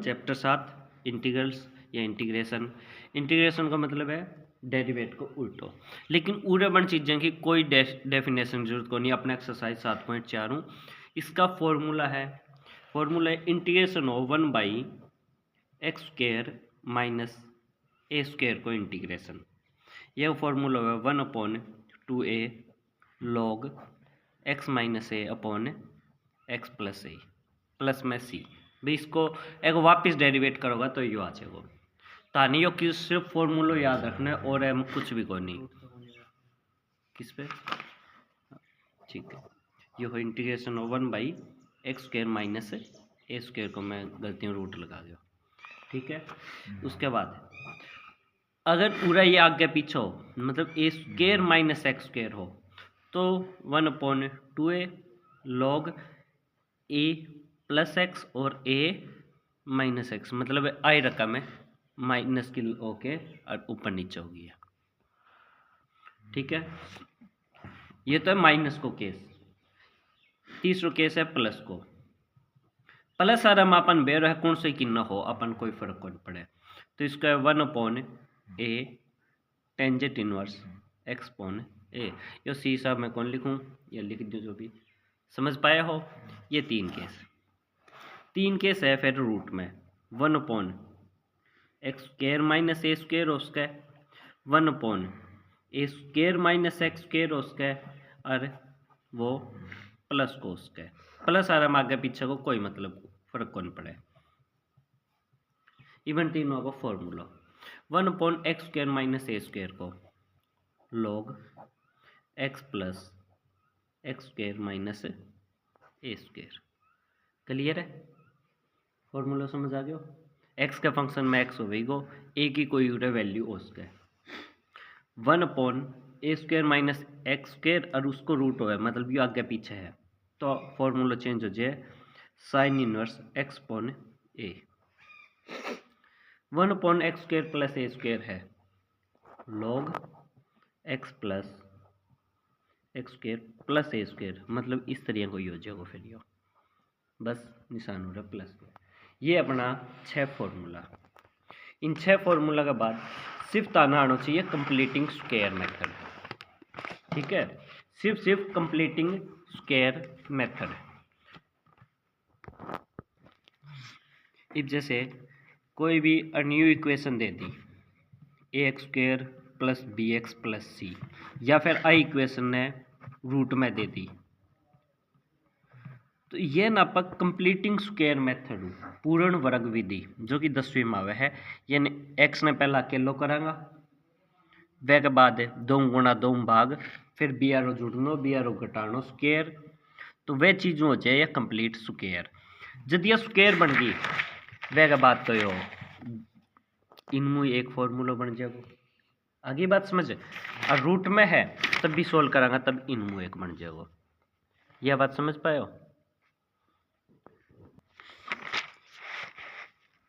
Chapter 7 integrals या integration. Integration का मतलब है डेरिवेट को उल्टो, लेकिन उरे बन चीज़ें की कोई डेफिनेशन जरूरत को नहीं। अपना एक्सरसाइज 7.4 हूँ, इसका फॉर्मूला है integration of 1/x² minus a² को इंटीग्रेशन। यह फॉर्मूला है 1/2a log x minus a upon x plus a plus में c। भाई इसको एक वापस डेरिवेट करोगा तो यो आ जाएगा। तानी यो कि सिर्फ फॉर्मूला याद रखना है और एम कुछ भी को नहीं। किस पे? ठीक है, ये हो integration of 1/x² minus a² को मैं गलती में रूट लगा दिया। ठीक है, उसके बाद अगर पूरा ये आगे पीछे हो, मतलब a² माइनस x² हो, तो 1/2a log a plus x और a माइनस एक्स, मतलब आई रकम है माइनस की ओके और ऊपर नीचे होगी। ठीक है, ये तो है माइनस को केस। तीसरा केस है प्लस को। प्लस आर हम अपन बेर है कौन से किन्ना हो अपन कोई फर्क कौन पड़े, तो इसका है 1/a tangent inverse x upon a। यो सी साहब मैं कौन लिखूं या लिख दूं, जो भी समझ पाया हो। ये तीन केस है फिर रूट में 1/x² माइनस a² उसका 1/a² माइनस x² उसका और वो प्लस को उसका प्लस आ रहा आगे पीछे को कोई मतलब फर्क कौन पड़े। इवन तीनों का फॉर्मूला 1/x² माइनस a² को log x plus x² minus a²। Clear है? फॉर्मूला समझ आ गया? x का फंक्शन में x होगा, a की कोई वैल्यू हो उसका 1/a² माइनस x² और उसको रूट होगा, मतलब ये आगे पीछे है, तो फॉर्मूला चेंज हो जाए sine inverse x upon a। 1/x² plus a² है log x plus x² plus a², मतलब इस तरह को हो जाएगा। फिर यो बस निशान हो रहा प्लस का। ये अपना 6 फॉर्मूला। इन 6 फॉर्मूला के बाद सिर्फ ताना आना चाहिए कंप्लीटिंग स्क्वायर मेथड। ठीक है, सिर्फ कंप्लीटिंग स्क्वायर मेथड। इस जैसे कोई भी न्यू इक्वेशन दे दी ax² plus bx plus c, या फिर आई इक्वेशन ने रूट में दे दी, तो ये ना अपन कंप्लीटिंग स्क्वायर मेथड पूर्ण वर्ग विधि जो कि 10वीं में आवे है। यानी x ने पहला अकेलो करांगा, वे के बाद 2 गुणा 2 भाग, फिर बी आरो जुड़नो बी आरो घटानो स्क्वायर, तो वे चीज़ हो जाए या कंप्लीट स्क्वायर। जब यह स्क्वायर बन गई वे के बाद तो यो इनमु एक फॉर्मूला बन जाएगा। आगे बात समझ, और रूट में है तब भी सोल्व करांगा तब इनमु एक बन जाएगा। यह बात समझ पाए हो?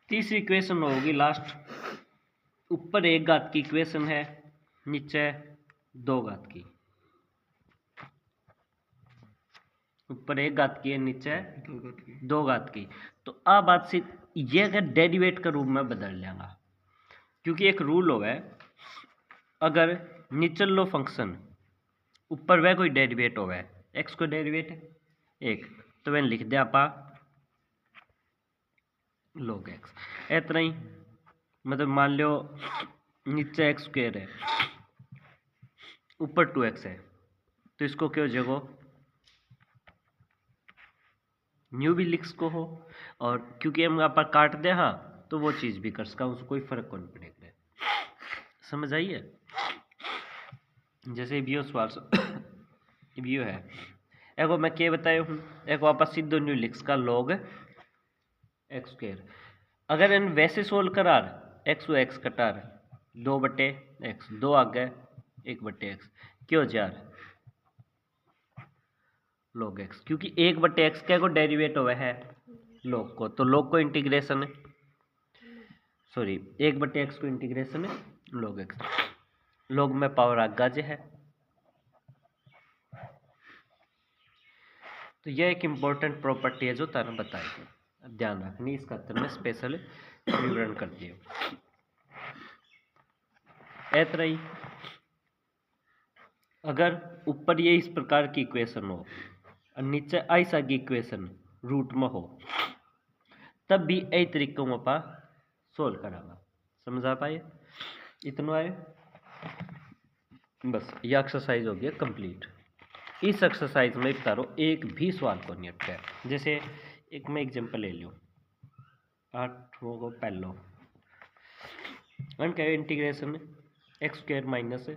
तीसरी इक्वेशन होगी लास्ट, ऊपर 1 घात की इक्वेशन है, नीचे 2 घात की। ऊपर 1 घात की है, नीचे 2 घात की। तो अब बात से ये अगर डेरिवेट का रूप में बदल लेंगा, क्योंकि एक रूल हो है अगर नीचे लो फंक्शन ऊपर वह कोई डेरिवेट हो है, एक्स को डेरिवेट है 1, तो वह लिख दिया आपा log x। इतना ही, मतलब मान लो नीचे x² है ऊपर 2x है, तो इसको क्या हो जाएगा न्यू भी लिख सको हो, और क्योंकि हम आप काट दे हाँ तो वो चीज़ भी कर सका, उसको कोई फर्क कौन पड़ेगा। समझ आई है? जैसे बियो सवाल बियो है एगो मैं क्या बताया हूँ, एक वापस सीधो न्यू लिख सका log x²। अगर इन वैसे सोल्व करार x व x कटार 2/x 2 आगे 1/x क्यों हो यार log x, क्योंकि 1/x क्या को डेरिवेट हुआ है log को, तो log को इंटीग्रेशन है, सॉरी 1/x को इंटीग्रेशन है log x, log में पावर आगा जे है। तो यह एक इम्पोर्टेंट प्रॉपर्टी है जो तारा बताएगी। ध्यान रखनी, इस खातर में स्पेशल विवरण कर दिए। ऐतरा ही अगर ऊपर ये इस प्रकार की इक्वेशन हो और नीचे ऐसा की इक्वेशन रूट में हो, तब भी यही तरीकों में आप सोल्व करावा। समझ आ पाए? इतना है बस। ये एक्सरसाइज हो गया कंप्लीट। इस एक्सरसाइज में तारो एक भी सवाल को नहीं अटका है। जैसे एक मैं एग्जांपल ले लूँ, 8वां को पहलो क्या इंटीग्रेशन एक्स स्क्वायर माइनस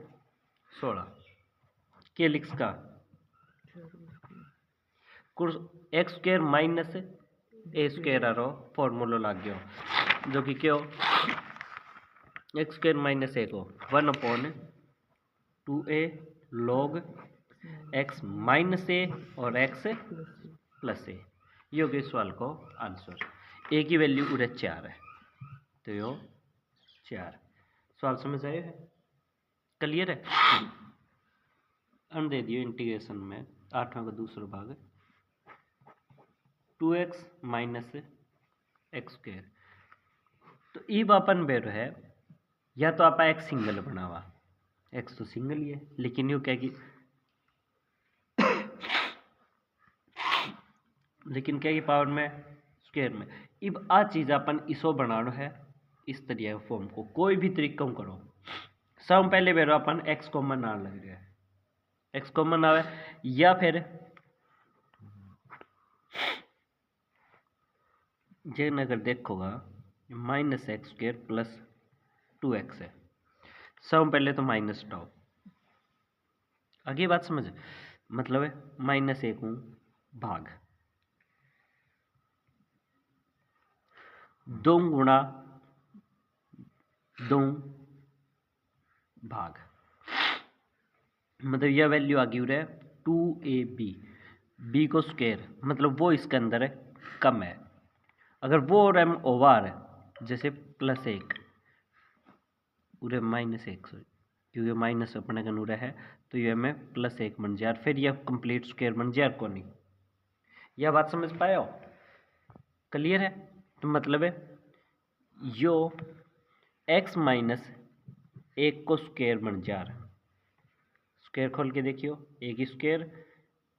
16 के लिख्स का एक्स स्क्वायर माइनस ए स्क्वायर आ रहा फॉर्मूला लग गया, जो कि क्यों एक्स स्क्वायर माइनस ए को 1/2a log एक्स माइनस ए और एक्स प्लस ए। ये हो गया सवाल को आंसर। ए की वैल्यू उधर 4 है, तो यो 4। सवाल समझ आए है? क्लियर है? अन दे दियो इंटीग्रेशन में 8वां का दूसरा भाग 2x माइनस एक्स स्क्वायर। तो ई अपन बेर है, या तो आप एक्स सिंगल बनावा, एक्स तो सिंगल ही है, लेकिन यू क्या कि लेकिन क्या कि पावर में स्क्वायर में इब आ चीज अपन इसो बनाना है इस तरह फॉर्म को कोई भी तरीका करो। सब पहले बेरो अपन एक्स कॉमन आने लग रहा है, एक्स कॉमन आवे, या फिर जे अगर देखोगा minus x square plus 2x है, सब पहले तो माइनस टाओ। आगे बात समझ, मतलब है माइनस 1 भाग 2 गुणा 2 भाग, मतलब यह वैल्यू आ गई है 2ab, बी को स्क्वायर मतलब वो इसके अंदर है कम है। अगर वो और एम ओवर है जैसे +1 उरे -1 क्योंकि माइनस अपने का नूरा है, तो ये में +1 बन जाए, फिर यह कंप्लीट स्क्वायर बन जाए को नहीं। यह बात समझ पाए हो? क्लियर है? तो मतलब है यो x माइनस 1 को स्क्वायर बन जा रहा, स्क्वायर खोल के देखियो, a की square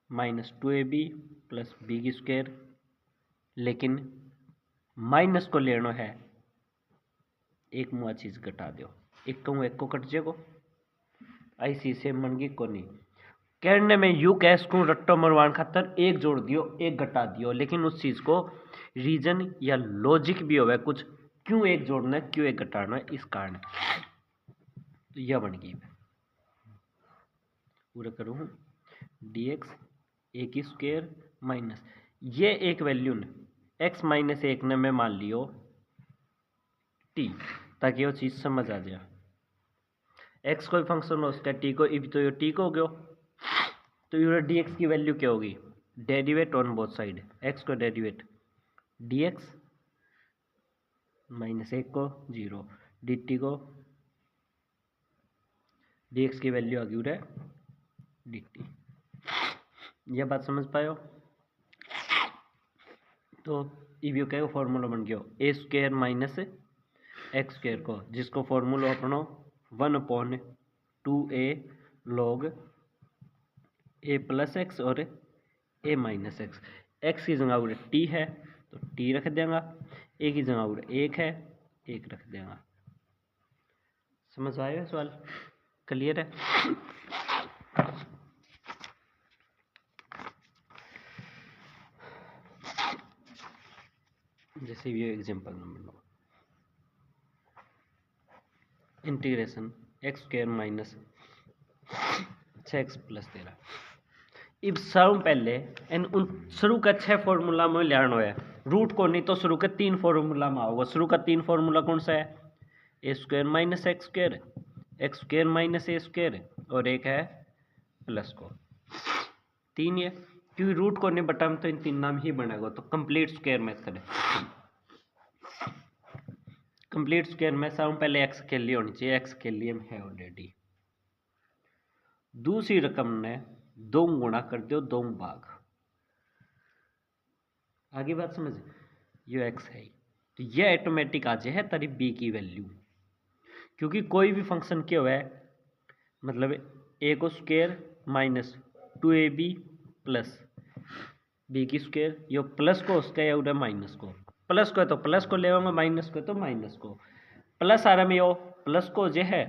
minus 2ab plus B की स्क्वायर, लेकिन माइनस को लेना है एक मुआ चीज घटा दो, एक को कट जाएगो, ऐसी से मन की को नहीं। कहने में यू कैश को रट्टो मरवान खातर एक जोड़ दियो एक घटा दियो, लेकिन उस चीज को रीजन या लॉजिक भी होगा कुछ, क्यों एक जोड़ना है क्यों एक घटाना है, इस कारण। तो यह बन गई पूरा करूँ dx ए की स्क्वायर माइनस ये एक वैल्यू ने x माइनस 1 ने मैं मान लियो t, ताकि वो चीज समझ आ जाए। x कोई फंक्शन हो उसका t को, इब तो ये t को हो गयो, तो ये dx की वैल्यू क्या होगी, derivative on both side, x को डेरिवेट dx -1 को 0 dt को dx की वैल्यू आ गई है dt। यह बात समझ पाए हो? तो इव क्या फॉर्मूला बन गया ए स्क्वायर माइनस एक्स स्क्वायर को, जिसको फॉर्मूला अपनो 1/2a log a plus x और a माइनस एक्स। एक्स की जगह उधर टी है तो टी रख देंगे, ए की जगह उधर 1 है 1 रख देंगे। समझ आएगा सवाल? क्लियर है? जैसे ये example number 9 integration x square minus 6x plus 13। इब सब पहले इन उन शुरू का 6 फॉर्मूला में लेना है, रूट को नहीं तो शुरू के 3 फॉर्मूला में आओगे। शुरू का 3 फॉर्मूला कौन सा है, a square minus x square minus A square और एक है प्लस को 3 है, क्योंकि रूट को नहीं बटा में तो इन 3 नाम ही बनेगा। तो कंप्लीट स्क्वायर में करें, कंप्लीट स्क्वायर में सब पहले एक्स के लिए होनी चाहिए, एक्स के लिए है ऑलरेडी। दूसरी रकम ने 2 गुणा कर दो 2 भाग। आगे बात समझ, यो एक्स है, तो ये ऑटोमेटिक आ जाए है तारी बी की वैल्यू, क्योंकि कोई भी फंक्शन क्या हुआ है, मतलब ए को square minus 2ab plus B की स्क्वायर, यो प्लस को उसका या उधर माइनस को, प्लस को है तो प्लस को ले आऊंगा, माइनस को है तो माइनस को, प्लस आ रहा में यो प्लस को जो है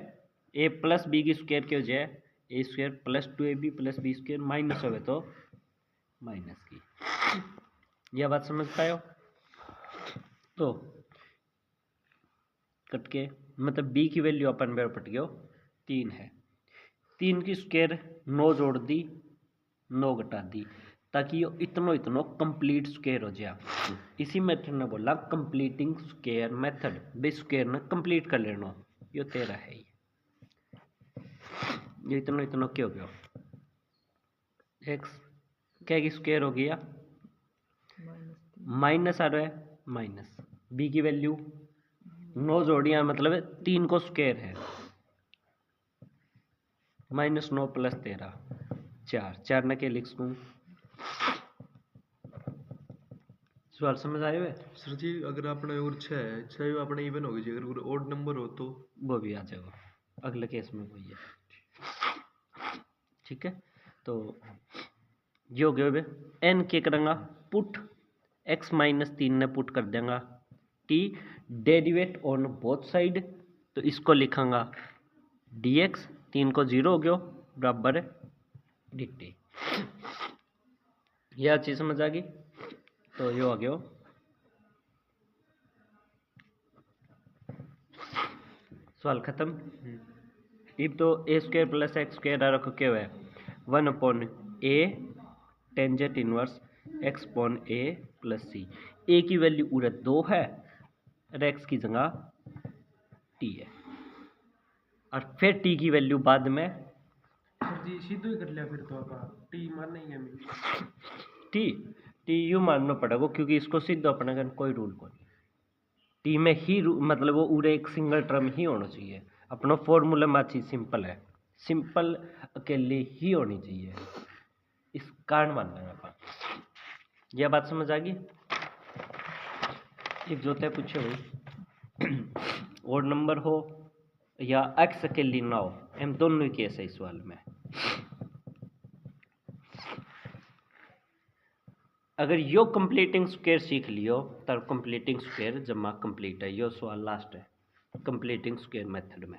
ए प्लस बी की स्क्वायर के जो है a square plus 2ab plus b square, minus हो तो माइनस की, यह बात समझ पाए हो। तो कट के मतलब बी की वैल्यू अपन बेर पट गयो 3 है, 3 की स्क्वायर 9 जोड़ दी 9 घटा दी, ताकि ये इतनो इतनो कंप्लीट स्क्वायर हो जाए। इसी मेथड ने बोला कंप्लीटिंग स्क्वायर मेथड, बे स्क्वायर ने कंप्लीट कर लेना, यो 13 है, ये इतनो इतनो क्या हो गया एक्स क्या की स्क्वायर हो गया माइनस आ रहा है माइनस बी की वैल्यू 9 जोड़ियां मतलब 3 को स्क्वायर है, -9 + 13 4 न के लिख सकूँ, सवाल समझ आए हुए सर जी? अगर आपने और 6 आपने इवन हो गई, अगर ओड नंबर हो तो वो भी आ जाएगा, अगले केस में वही है, ठीक है। तो ये हो गया एन क्या करेंगा पुट x -3 ने पुट कर देंगे T derivative on both side, तो इसको लिखांगा dx 3 को 0 हो गया बराबर dt, यह चीज समझ आ गई। तो ये आ गया सवाल खत्म। अब तो a² + x² आ रखो क्या है 1/a tangent inverse x/a + c, a की वैल्यू पूरा 2 है और x की जगह t है, और फिर t की वैल्यू बाद में सर जी सीधो ही कर लिया फिर तो आप टी मारना ही है टी यू मानना पड़ेगा, क्योंकि इसको सीधा अपने का कोई रूल को नहीं, टी में ही मतलब वो पूरे एक सिंगल टर्म ही होना चाहिए, अपना फॉर्मूला माची सिंपल है, सिंपल अकेले ही होनी चाहिए, इस कारण मान लेंगे अपन, यह बात समझ आ गई। एक जोते पूछे भाई और नंबर हो या एक्स अकेली ना हो, एम दोनों ही केस है इस सवाल में, अगर यो कंप्लीटिंग स्क्वायर सीख लियो तब कंप्लीटिंग स्क्वायर जमा कंप्लीट है, यो सवाल लास्ट है कंप्लीटिंग स्क्वायर मेथड में।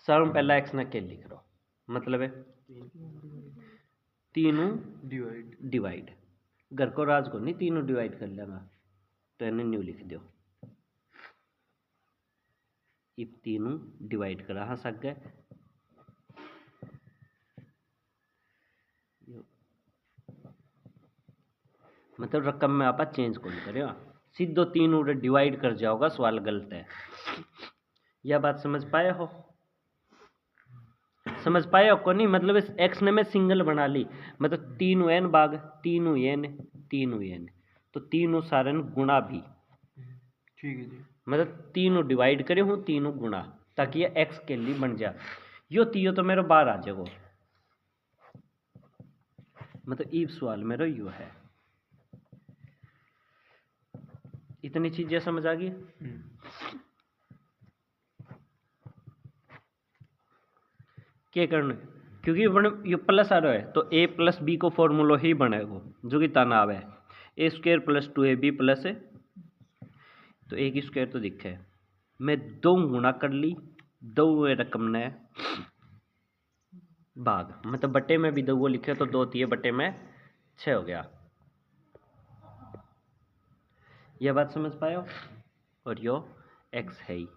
सर्व पहला एक्स ना के लिख रो, मतलब है तीनों डिवाइड घर को राज को नहीं तीनों डिवाइड कर लेना, तो इन्हें न्यू लिख दो, इफ तीनों डिवाइड करा हाँ सक गए, मतलब रकम में आप चेंज कौन करेगा, सीधो तीनों डिवाइड कर जाओगा, सवाल गलत है, यह बात समझ पाए हो, समझ पाए हो को नहीं, मतलब इस एक्स ने मैं सिंगल बना ली, मतलब 3n भाग 3n, तो तीनों सारन गुणा भी, ठीक है जी, मतलब तीनों डिवाइड करे हूँ तीनों गुणा, ताकि ये एक्स के लिए बन जाए, यो तीयो तो मेरा बाहर आ जाएगा, मतलब ई सवाल मेरा यो है, इतनी चीजें समझ आ गई। क्या करना है, क्योंकि ये प्लस आ रहा है तो a + b को फॉर्मूला ही बनेगा जो कि तनाव है, a² + 2ab प्लस है, तो a की स्क्वायर तो दिखे है, मैं 2 गुणा कर ली, 2 रकम ने भाग, मतलब बटे में भी 2 लिखे तो 2 3 बटे में 6 हो गया, यह बात समझ पाए हो, और यो x है ही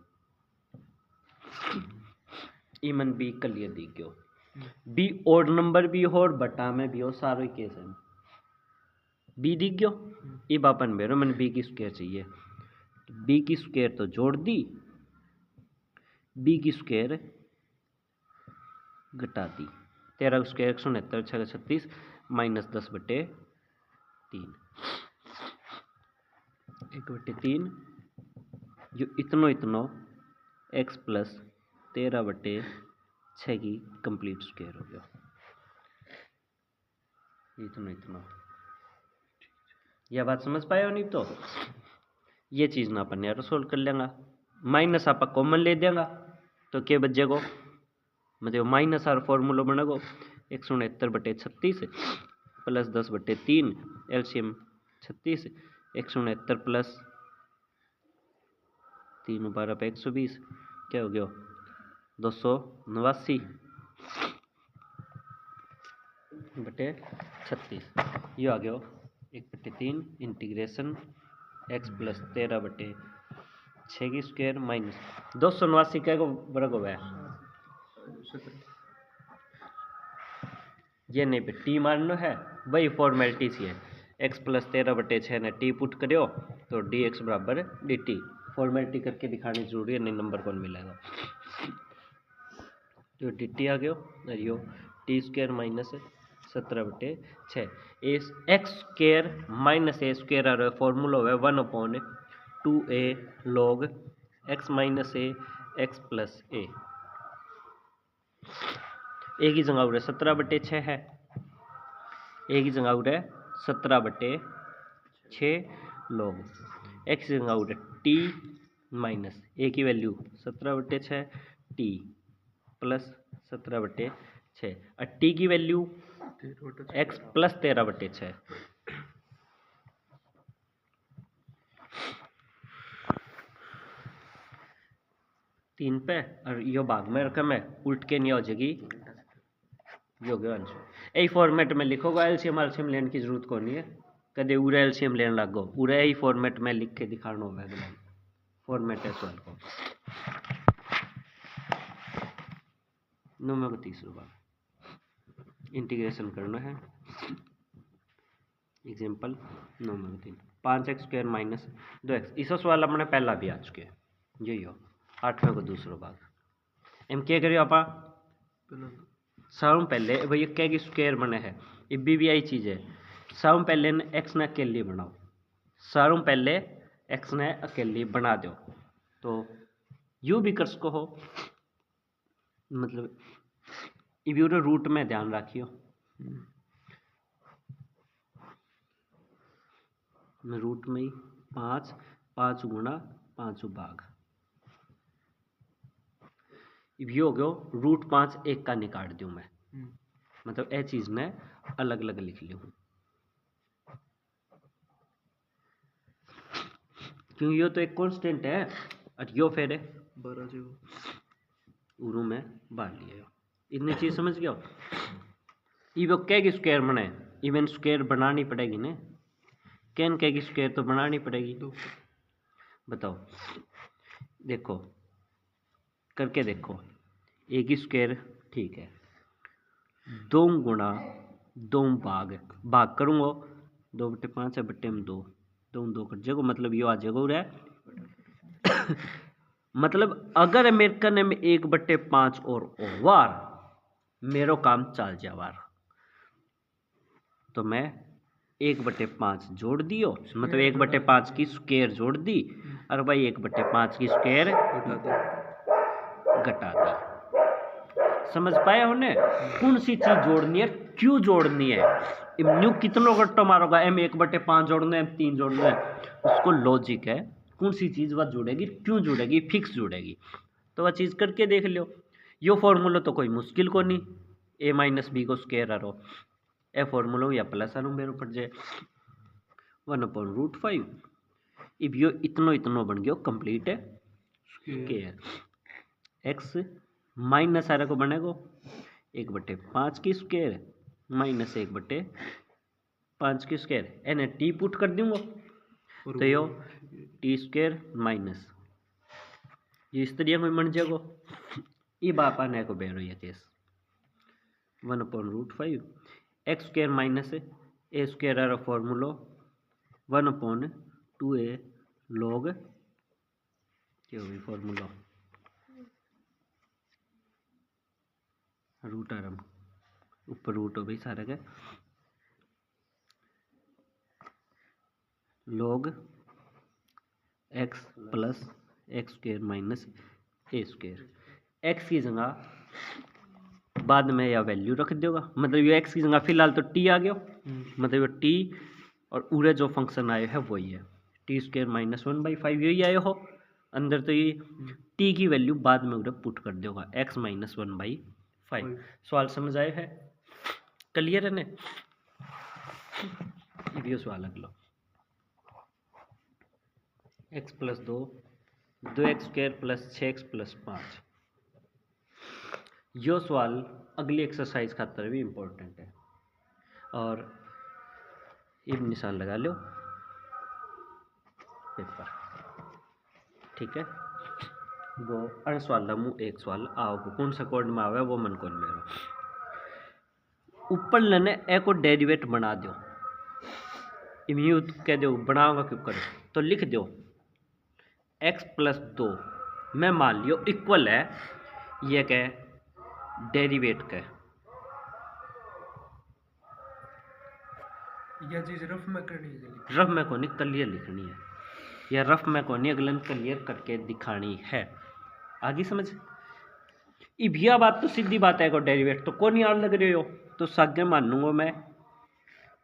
इमन बी क्लियर दी क्यों बी ओड नंबर भी हो और बटा में भी हो, सारे केस है बी दिख गयो, अब अपन बेरो मैंने बी की स्क्वायर चाहिए, बी की स्क्वायर तो जोड़ दी, बी की स्क्वायर घटा दी, 13 स्क्वायर 169 6 36 -10/3 1/3 जो इतनो इतनो x + 13/6 की कंप्लीट स्क्वायर हो गया, इतना इतना यह बात समझ पाए हो? नहीं तो ये चीज़ ना अपन यार सोल्व कर लेंगा। माइनस आप कॉमन ले देंगा तो क्या बचेगा, मतलब माइनस आर फॉर्मूला बनेगा 169/36 प्लस 10/3 एलसीएम 36 169 प्लस 3 12 पे 120 क्या हो गया 289/36 ये आ गया 1/3 इंटीग्रेशन x प्लस 13/6 की स्क्वायर माइनस 289 क्या को वर्ग हुआ है। ये नहीं पे टी मानना है, वही फॉर्मेलिटी सी है। x प्लस 13/6 ने टी पुट करो तो डी एक्स बराबर डी टी, फॉर्मेलिटी करके दिखानी जरूरी है, नहीं नंबर कौन मिलेगा। तो डी टी आ गया और यो t square minus 17/6 x square minus ए स्क्वायर आ रहा है, फॉर्मूला हुआ है 1/2a log x minus a x plus a की जगह उड़े 17/6 है, ए की जगह उड़े 17/6 log x की जगह उड़े टी माइनस ए की वैल्यू 17/6 टी प्लस 17/6 और टी की वैल्यू x प्लस 13/6 3 पे और यो भाग में रकम है उल्ट के नहीं हो जाएगी, जो गया आंसर। यही फॉर्मेट में लिखोगा, एलसीएम एलसीएम लेने की जरूरत को नहीं है, कदे पूरा एलसीएम लेने लगो, पूरा यही फॉर्मेट में लिख के दिखाना होगा अगला फॉर्मेट है सवाल को। नंबर 30 बार इंटीग्रेशन करना है। Example number 3 5x square minus 2x, इस सवाल अपने पहला भी आ चुके हैं, यही हो 8वें को दूसरा भाग। हम क्या करियो आप सब पहले भाई क्या की स्क्वायर बने है, ये भी आई चीज़ है। सब पहले एक्स ने अकेली बनाओ, सारों पहले एक्स ने अकेली बना दो, तो यू भी कर सको हो, मतलब इब्यूरो रूट में ध्यान रखियो, रूट में ही 5 गुणा 5 भाग, ये हो गयो √5 एक का निकाल दूं मैं, मतलब ये चीज ने अलग अलग लिख ली हूँ, क्योंकि यो तो एक कांस्टेंट है और यो फिर उरू में बांध लिया। इतनी चीज समझ गया। इवो क्या की स्क्वायर बनाए, इवन स्क्वायर बनानी पड़ेगी ना, कैन क्या की स्क्वायर तो बनानी पड़ेगी। बताओ, देखो करके देखो, ए की स्क्वायर ठीक है, 2 गुणा 2 भाग करूँगा 2/5 है बट्टे में 2 2 कट जाएगा, मतलब यो आ जाएगा रे मतलब अगर मेरे कने में 1/5 और वार मेरो काम चल जावार, तो मैं 1/5 जोड़ दियो, मतलब 1/5 की स्क्वायर जोड़ दी, और भाई 1/5 की स्क्वायर घटा दी। समझ पाया होने कौन सी चीज जोड़नी है, क्यों जोड़नी है, न्यू कितनों घट्टो मारोगा, एम 1/5 जोड़ना है, 3 जोड़ना है, उसको लॉजिक है कौन सी चीज वह जुड़ेगी, क्यों जुड़ेगी, फिक्स जुड़ेगी, तो वह चीज करके देख लो। यो फॉर्मूला तो कोई मुश्किल को नहीं, a माइनस बी को स्क्वायर आरो ए फॉर्मूला या प्लस आरो मेरे ऊपर जाए 1/√5। अब यो इतनो बन गयो कंप्लीट है स्क्वायर, एक्स माइनस आरे को बनेगो 1/5 की स्क्वायर माइनस 1/5 की स्क्वायर, एने टी पुट कर दूंगा तो यो टी स्क्वायर माइनस ये इस तरीके में बन जाएगा। ये बापा ने को बेरो ये case 1/√5 X square minus A square or formula 1/2a log क्या हुई फॉर्मूला रूट आरम ऊपर रूट हो गई सारा के log x plus x square minus ए स्क्वायर, एक्स की जगह बाद में या वैल्यू रख देगा, मतलब ये एक्स की जगह फिलहाल तो टी आ गया, मतलब टी और पूरे जो फंक्शन आए है वही है टी स्क्वायर माइनस 1/5 यही आए हो अंदर। तो ये टी की वैल्यू बाद में उधर पुट कर देगा x माइनस 1/5। सवाल समझ आए है? क्लियर है ने? ये सवाल अगला x plus 2x square plus 6x plus 5। यो सवाल अगली एक्सरसाइज खातर भी इम्पोर्टेंट है और इन निशान लगा लो पेपर, ठीक है। वो अन सवाल मुँह एक सवाल आओ कौन सा कोड में आवे वो मन कौन मेरो ऊपर लेने ए को डेरिवेट बना दो इम्यूट कह दो बनाओगा क्यों करो तो लिख दो x प्लस 2 मैं मान लियो इक्वल है ये क्या डेरिवेट का यह चीज रफ में करनी है, रफ में को नहीं क्लियर लिखनी है या रफ में को नहीं अगलन क्लियर करके दिखानी है। आगे समझ अब यह बात तो सीधी बात है को डेरिवेट तो कौन याद लग रहे हो तो सागे मानूंगा मैं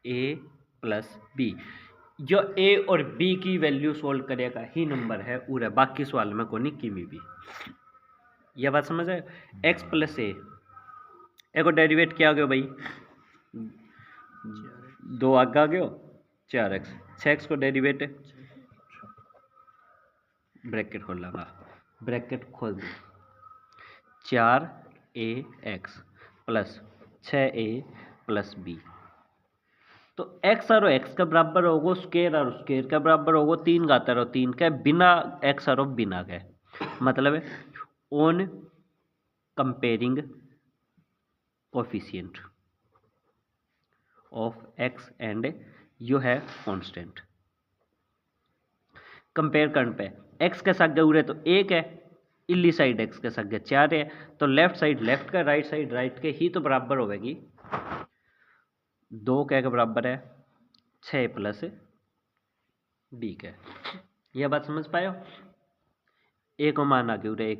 a प्लस बी जो a और b की वैल्यू सोल्व करेगा ही नंबर है पूरा बाकी सवाल में को नहीं किमी भी। यह बात समझ आए x प्लस ए को डेरिवेट क्या आ गया भाई 2 आगे आ गयो 4x 6x को डेरिवेट ब्रैकेट खोल लगा ब्रैकेट खोल दो 4ax plus 6a plus b तो x और x का बराबर होगा स्क्वायर और स्क्वायर का बराबर होगा 3 घात और 3 का बिना x और बिना के मतलब on comparing coefficient of x and you है कांस्टेंट कंपेयर करने पे x के साथ उरे तो 1 है इली साइड x के साथ 4 है तो लेफ्ट साइड लेफ्ट का राइट साइड राइट के ही तो बराबर होगी 2 के बराबर है 6 प्लस b के। यह बात समझ पाए हो? a को मान आगे उरे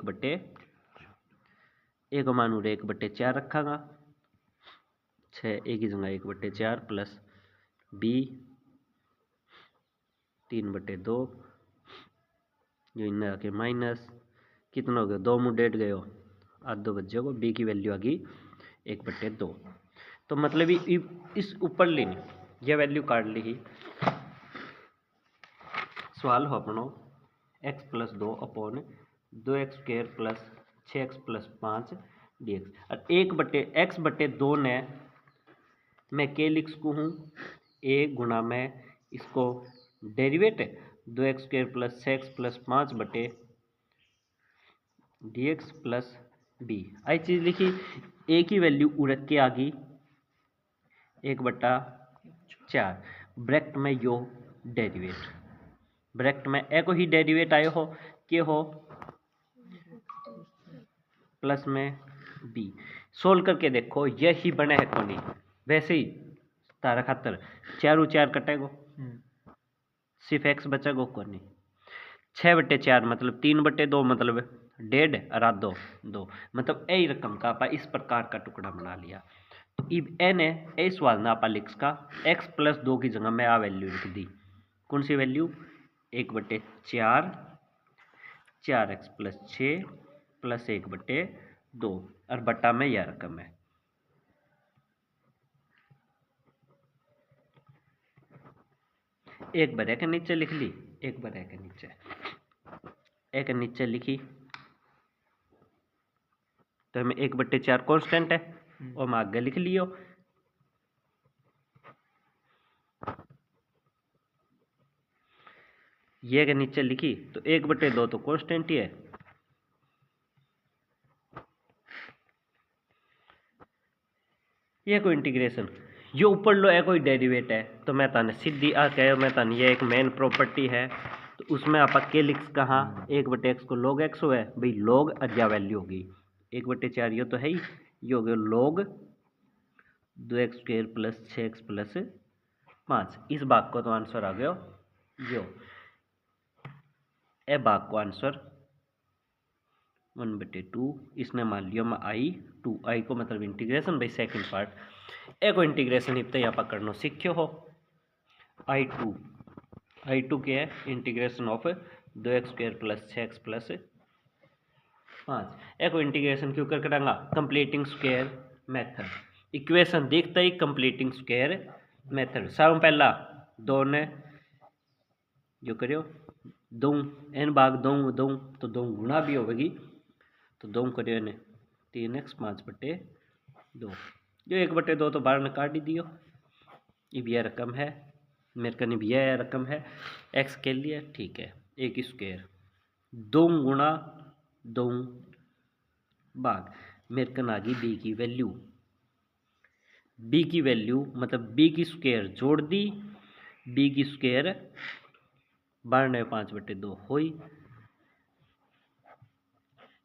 1/4 रखागा 6 a की जगह 1/4 प्लस b 3/2 जो इन्हें आके माइनस कितना हो गया 2 मुँह डेढ़ गए आधो बच्चे को b की वैल्यू आ गई 1/2 तो मतलब इस ऊपर लेनी यह वैल्यू काट ली ही सवाल हो अपनो x plus 2 upon 2x square plus 6x plus 5 dx और 1/x/2 ने मैं क्या लिख सकूँ हूँ a गुना में इसको derivative 2x square plus 6x plus 5/dx plus b आई चीज़ लिखी a की वैल्यू उड़क के आ गई 1/4 ब्रैकेट में यो डेरिवेट ब्रैकेट में ए को ही डेरिवेट आयो हो के हो प्लस में बी सोल्व करके देखो यही बने है को नहीं वैसे ही तारा खातर 4 कटेगो सिर्फ x बचेगो को नहीं 6/4 मतलब 3/2 मतलब 1.5 और आधो 2 मतलब यही रकम का आप इस प्रकार का टुकड़ा बना लिया। तो अब एन है इस सवाल ना आप लिख का x प्लस 2 की जगह मैं आ वैल्यू लिख दी कौन सी वैल्यू 1/4 4x प्लस 6 प्लस 1/2 और बट्टा में यह रकम है। एक बार के नीचे लिख ली एक बार के नीचे लिखी तो हमें 1/4 कांस्टेंट है और मैं आगे लिख लियो ये के नीचे लिखी तो 1/2 तो कांस्टेंट ही है ये कोई इंटीग्रेशन यो ऊपर लो है कोई डेरिवेट है तो मैं ताने सीधी आ कह मैं ताने ये एक मेन प्रॉपर्टी है तो उसमें आप के लिख कहाँ 1/x को log x हो है भाई log अज्ञा वैल्यू होगी 1/4 ये तो है ही ये हो गया log 2x square plus 6x plus 5 इस भाग को तो आंसर आ गया यो ए भाग को आंसर 1/2 इसने मान लिया मैं i को मतलब इंटीग्रेशन भाई सेकंड पार्ट ए को इंटीग्रेशन इतना यहाँ पकड़ना सीख्यो हो आई टू क्या है, integration of 2x² plus 6x plus 5। एक इंटीग्रेशन क्यों कर करांगा, कंप्लीटिंग स्क्वायर मेथड। इक्वेशन देखता ही कंप्लीटिंग स्क्वायर मेथड। सब पहला दो ने जो करियो दो n भाग दो दो तो दो गुणा भी होगी, तो दो करियो ने 3x 5/2, जो 1/2 तो बाहर ने काट ही दियो। अब यह रकम है मेरे कने भी यह रकम है, x के लिए ठीक है, एक स्क्वायर 2 गुणा 2 भाग मेरे कन आ गई बी की वैल्यू मतलब बी की स्क्वायर जोड़ दी, बी की स्क्वायर 5/2 हुई।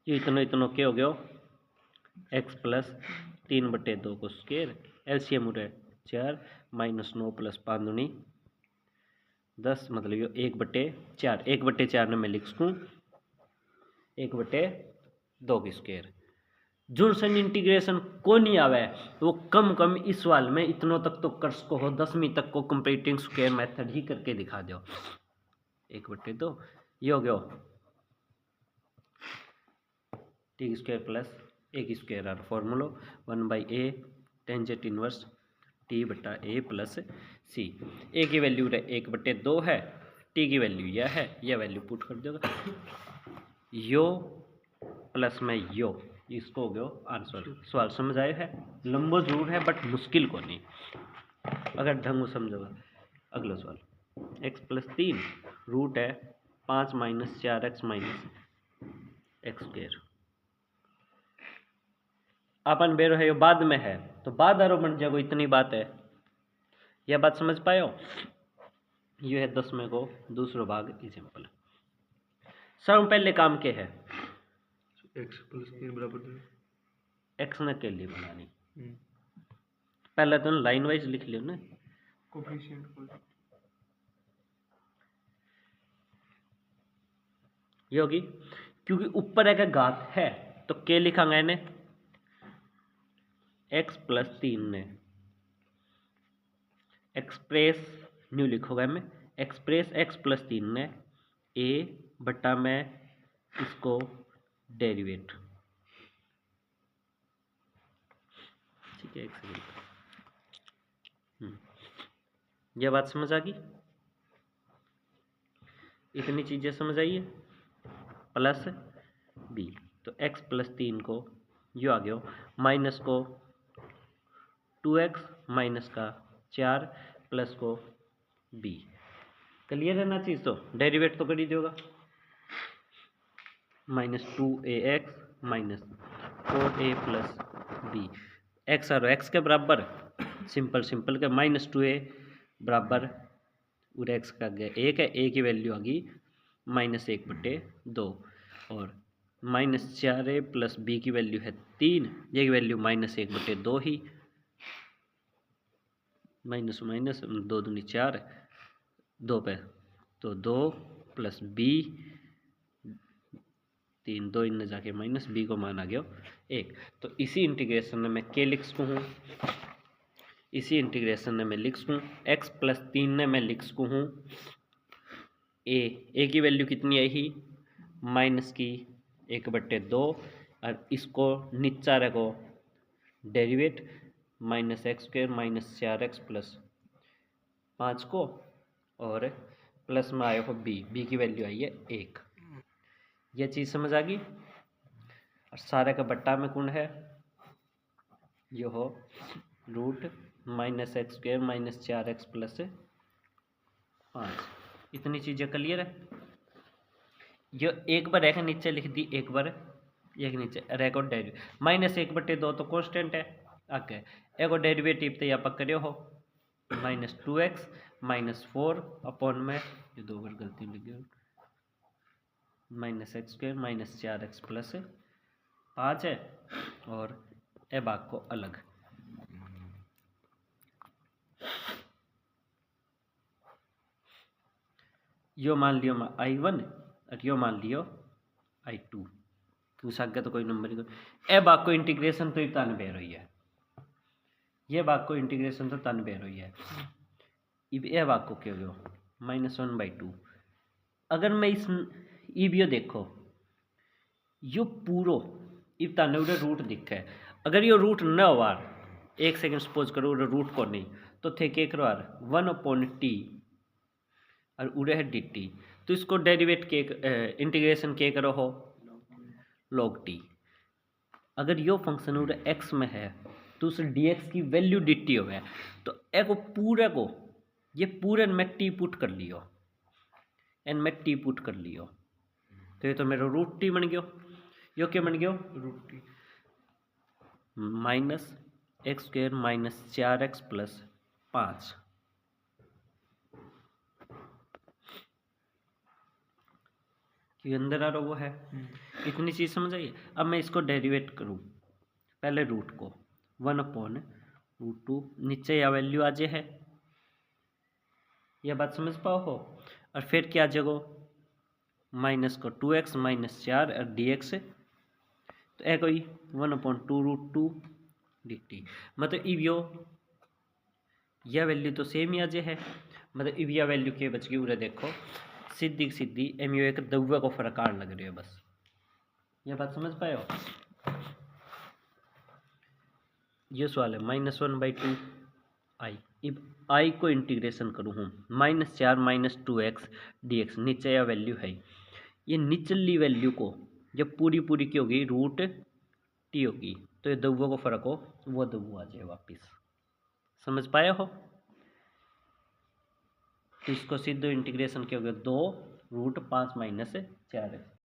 ये इतना क्या हो गया, x प्लस 3/2 को स्क्वायर, एलसीएम उठे 4 -9 प्लस 5 दूनी 10, मतलब ये 1/4। 1/4 ने मैं लिख सकूँ 1/2 की स्क्वायर। जो सन इंटीग्रेशन को नहीं आवे वो कम इस वाल में इतनों तक तो कर सको हो, 10वीं तक को कंप्लीटिंग स्क्वायर मेथड ही करके दिखा दो। 1/2 ये हो गया टी स्क्वायर प्लस ए की स्क्वायर आर फॉर्मूलो 1/a tangent inverse t/a plus c. A की वैल्यू 1/2 है, टी की वैल्यू यह है, यह वैल्यू पुट कर देगा यो प्लस में यो, इसको हो गया आंसर। सवाल समझ आए है, लंबो जरूर है बट मुश्किल को नहीं, अगर ढंग से समझोगा। अगला सवाल x प्लस 3 रूट है 5 - 4x - x²। अपन बेरो है, बाद में है तो बाद आरो बन जाएगा, इतनी बात है। यह बात समझ पाए हो। ये है 10वें को दूसरा भाग एग्जाम्पल। सब पहले काम के है x प्लस 3 बराबर x ने के लिए बनानी। पहले तो लाइन वाइज लिख लियो ना, कोफिशिएंट को ये होगी क्योंकि ऊपर एक घात है तो के लिखांगे इन्हें x प्लस 3 ने एक्सप्रेस न्यू लिखोगा मैं एक्सप्रेस x प्लस 3 ने a बटा में इसको डेरिवेट, ठीक है। एक सेकंड, यह बात समझ आ गई, इतनी चीजें समझ आई है। प्लस b तो x प्लस 3 को यो आ गया, माइनस को 2x माइनस का 4 प्लस को b। क्लियर रहना चाहिए, तो डेरिवेट तो कर ही देगा -2ax minus 4a plus b। X और एक्स के बराबर सिंपल के -2a बराबर और एक्स का गया 1 है, a की वैल्यू आ गई -1/2 और -4a प्लस b की वैल्यू है 3, ये की वैल्यू -1/2 ही, माइनस 2 दूनी 4 2 पे तो 2 प्लस b 3 2 इनमें जाके माइनस b को मान आ गया 1। तो इसी इंटीग्रेशन में मैं के लिख सकूँ, इसी इंटीग्रेशन में मैं लिख सकूँ x प्लस 3 ने मैं लिख सकूँ हूँ a की वैल्यू कितनी आई ही -1/2 और इसको नीचा रखो डेरिवेट -x² - 4x प्लस 5 को और प्लस में आया हो b की वैल्यू आई है 1। यह चीज़ समझ आ गई। और सारे का बट्टा में कौन है, यो हो रूट -x² - 4x प्लस 5। इतनी चीज़ें क्लियर है। जो एक बार एक नीचे लिख दी, एक बार एक नीचे रेको डेरिवेटिव -1/2 तो कांस्टेंट है, आगे एगो डेरिवेटिव तो यहाँ पर करे हो -2x - 4 अपॉन में ये 2 बार गलती लिख गया -x² - 4x प्लस 5 है और ए भाग को अलग। यो मान लियो I1 और यो मान लियो I2, क्यों आगे तो कोई नंबर ही ए भाग को इंटीग्रेशन तो तन बेर हुई है, ये भाग को इंटीग्रेशन तो तन बेर हुई है। इब ए वाको क्या हो गया -1/2। अगर मैं इस इब यो देखो यो पूरो इब ताने उरे रूट दिखे अगर यो रूट न वार 1 सेकंड सपोज करो उरे रूट को नहीं तो थे के करवार 1/t और उरे है dt। तो इसको डेरिवेट के इंटीग्रेशन के करो हो log t। अगर यो फंक्शन उरे x में है तो उस dx की वैल्यू dt हो है तो ए को पूरे को ये पूरे में t पुट कर लियो एन में t पुट कर लियो तो ये तो मेरा रूट टी बन गयो। यो क्या बन गयो रूट टी -x² - 4x + 5 कि अंदर आ रहा वो है। इतनी चीज़ समझ आइए। अब मैं इसको डेरिवेट करूँ पहले रूट को 1/√2 नीचे या वैल्यू आ जाए है यह बात समझ पाओ हो। और फिर क्या जगो माइनस को 2x - 4 और dx तो ए कोई 1/2√2 dt। मतलब इब यो यह वैल्यू तो सेम ही आ जाए है। मतलब इब यह वैल्यू के बच गई उरे देखो सीधी सीधी एम यू एक दव्वे को फरकार लग रही है बस। यह बात समझ पाए हो। ये सवाल है -1/2 आई। इब आई को इंटीग्रेशन करूँ हूँ -4 - 2x dx नीचे यह वैल्यू है ये निचली वैल्यू को जब पूरी पूरी की होगी रूट टी होगी तो ये दव्वों को फर्क हो वो दव्वो आ जाए वापिस। समझ पाए हो। तो इसको सीधे इंटीग्रेशन क्या हो गया 2√5 - 4x